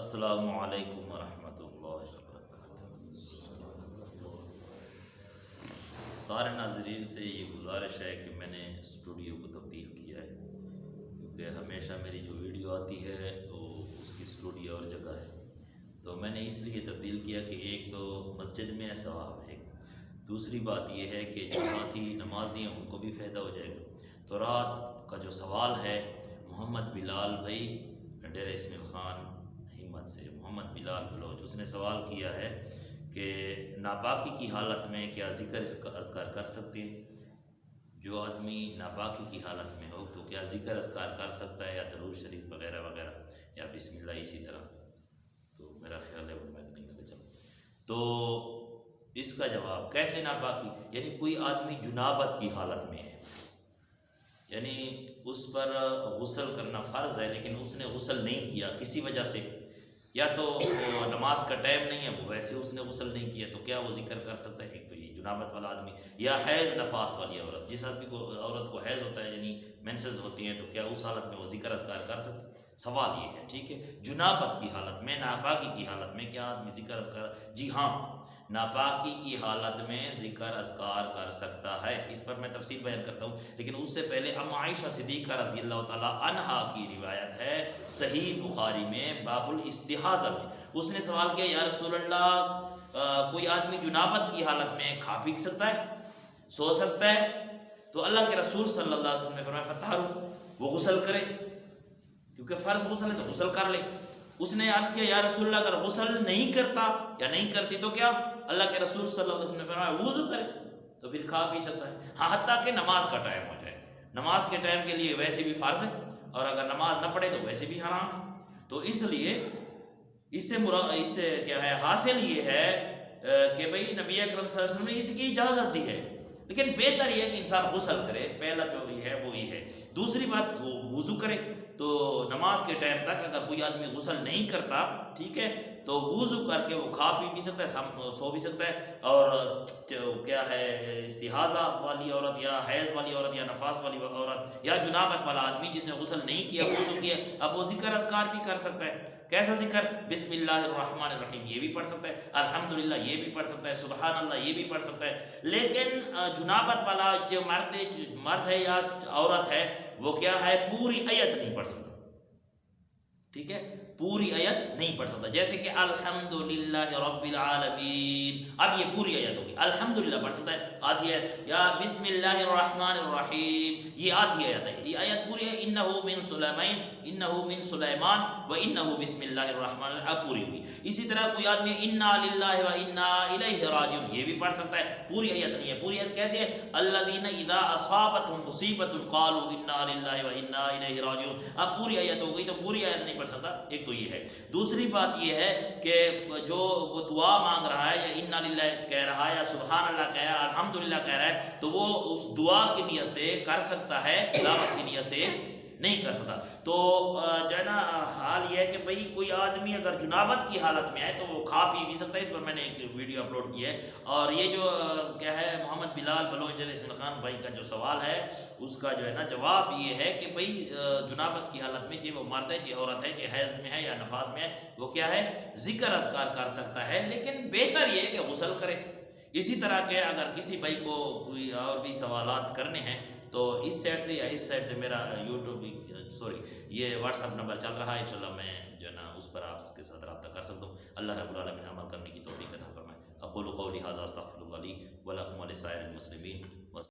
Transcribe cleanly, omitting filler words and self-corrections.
السلام علیکم ورحمۃ اللہ وبرکاتہ۔ سارے ناظرین سے یہ گزارش ہے کہ میں نے اسٹوڈیو کو تبدیل کیا ہے، کیونکہ ہمیشہ میری جو ویڈیو آتی ہے وہ اس کی اسٹوڈیو اور جگہ ہے، تو میں نے اس لیے تبدیل کیا کہ ایک تو مسجد میں ثواب ہے، دوسری بات یہ ہے کہ جو ساتھی نمازی ہیں ان کو بھی فائدہ ہو جائے گا۔ تو رات کا جو سوال ہے محمد بلال بھائی ڈیرہ اسماعیل خان ہمت سے، محمد بلال بلوچ، اس نے سوال کیا ہے کہ ناپاکی کی حالت میں کیا ذکر اذکار کر سکتے ہیں؟ جو آدمی ناپاکی کی حالت میں ہو تو کیا ذکر اذکار کر سکتا ہے، یا درود شریف وغیرہ وغیرہ، یا بسم اللہ اسی طرح؟ تو میرا خیال ہے وہ میں نہیں لگا چلو۔ تو اس کا جواب کیسے ناپاکی، یعنی کوئی آدمی جنابت کی حالت میں ہے، یعنی اس پر غسل کرنا فرض ہے لیکن اس نے غسل نہیں کیا کسی وجہ سے، یا تو نماز کا ٹائم نہیں ہے، وہ ویسے اس نے غسل نہیں کیا، تو کیا وہ ذکر کر سکتا ہے؟ ایک تو یہ جنابت والا آدمی، یا حیض نفاس والی عورت، جس آدمی کو عورت کو حیض ہوتا ہے یعنی مینسز ہوتی ہیں، تو کیا اس حالت میں وہ ذکر اذکار کر سکتا ہے؟ سوال یہ ہے، ٹھیک ہے۔ جنابت کی حالت میں، ناپاکی کی حالت میں کیا آدمی ذکر اذکار؟ جی ہاں، ناپاکی کی حالت میں ذکر اذکار کر سکتا ہے۔ اس پر میں تفصیل بیان کرتا ہوں، لیکن اس سے پہلے ام عائشہ صدیقہ رضی اللہ تعالیٰ عنہا کی روایت ہے صحیح بخاری میں باب الاستحاضہ میں، اس نے سوال کیا یا رسول اللہ کوئی آدمی جنابت کی حالت میں کھا پی سکتا ہے، سو سکتا ہے؟ تو اللہ کے رسول صلی اللہ علیہ وسلم نے فرمایا فتحروا، وہ غسل کرے، کیونکہ فرض غسل ہے تو غسل کر لے۔ اس نے عرض کیا یا رسول اللہ اگر غسل نہیں کرتا یا نہیں کرتی تو کیا؟ اللہ کے رسول صلی اللہ علیہ وسلم نے فرمایا وضو کرے، تو پھر کھا پی سکتا ہے، ہاں حتیٰ کہ نماز کا ٹائم ہو جائے، نماز کے ٹائم کے لیے ویسے بھی فرض ہے، اور اگر نماز نہ پڑھے تو ویسے بھی حرام ہے۔ تو اس لیے اس سے کیا ہے حاصل یہ ہے کہ بھئی نبی اکرم صلی اللہ علیہ وسلم نے اس کی اجازت دی ہے، لیکن بہتر یہ ہے کہ انسان غسل کرے، پہلا جو یہ ہے وہ یہ ہے۔ دوسری بات وضو کرے، تو نماز کے ٹائم تک اگر کوئی آدمی غسل نہیں کرتا، ٹھیک ہے، تو وضو کر کے وہ کھا پی سکتا ہے، سو بھی سکتا ہے۔ اور کیا ہے استحاضہ والی عورت یا حیض والی عورت یا نفاس والی عورت یا جنابت والا آدمی جس نے غسل نہیں کیا، وضو کیا، اب وہ ذکر اذکار بھی کر سکتا ہے۔ کیسا ذکر؟ بسم اللہ الرحمن الرحیم یہ بھی پڑھ سکتا ہے، الحمدللہ یہ بھی پڑھ سکتا ہے، سبحان اللہ یہ بھی پڑھ سکتا ہے۔ لیکن جنابت والا جو مرد ہے یا عورت ہے وہ کیا ہے پوری آیت نہیں پڑھ سکتا، ٹھیک ہے، پوری آیت نہیں پڑھ سکتا، جیسے کہ الحمدللہ رب العالمین، اب یہ پوری آیت ہوگی، الحمدللہ پڑھ سکتا ہے آدھی آیت، یا بسم اللہ الرحمن الرحیم یہ آدھی آیت ہے، یہ آیت پوری ہے، انہو من سلیمان و انہو بسم اللہ الرحمن الرحیم، اب پوری ہوگی۔ اسی طرح کوئی آدمی انا للہ و انا الیہ راجعون یہ بھی پڑھ سکتا ہے، پوری آیت نہیں ہے۔ پوری آیت کیسے ہے؟ الذین اذا اصابتهم مصیبۃ قالوا انا للہ و انا الیہ راجعون، اب پوری آیت ہو گئی، تو پوری آیت نہیں پڑھ سکتا، ایک تو یہ ہے۔ دوسری بات یہ ہے کہ جو وہ دعا مانگ رہا ہے یا انا للہ کہہ رہا ہے یا سبحان اللہ کہہ رہا ہے، الحمدللہ کہہ رہا ہے، تو وہ اس دعا کی نیت سے کر سکتا ہے، تلاوت کی نیت سے نہیں کر سکتا۔ تو جو ہے نا حال یہ ہے کہ بھئی کوئی آدمی اگر جنابت کی حالت میں آئے تو وہ کھا پی بھی سکتا ہے، اس پر میں نے ایک ویڈیو اپلوڈ کی ہے۔ اور یہ جو کیا ہے محمد بلال بلوچ ڈیرہ اسماعیل خان بھائی کا جو سوال ہے اس کا جو ہے نا جواب یہ ہے کہ بھئی جنابت کی حالت میں چاہے وہ مرد ہے چاہے عورت ہے چاہے حیض میں ہے یا نفاس میں ہے، وہ کیا ہے ذکر اذکار کر سکتا ہے، لیکن بہتر یہ ہے کہ غسل کرے۔ اسی طرح کے اگر کسی بھائی کو کوئی اور بھی سوالات کرنے ہیں تو اس سائٹ سے یا اس سائٹ سے میرا یہ واٹس ایپ نمبر چل رہا ہے، انشاءاللہ میں جو ہے نا اس پر آپ کے ساتھ رابطہ کر سکتا ہوں۔ اللہ رب العالمین عمل کرنے کی توفیق عطا فرمائے۔ اقول قولی ھذا استغفر اللہ لی ولکم ولسائر المسلمین۔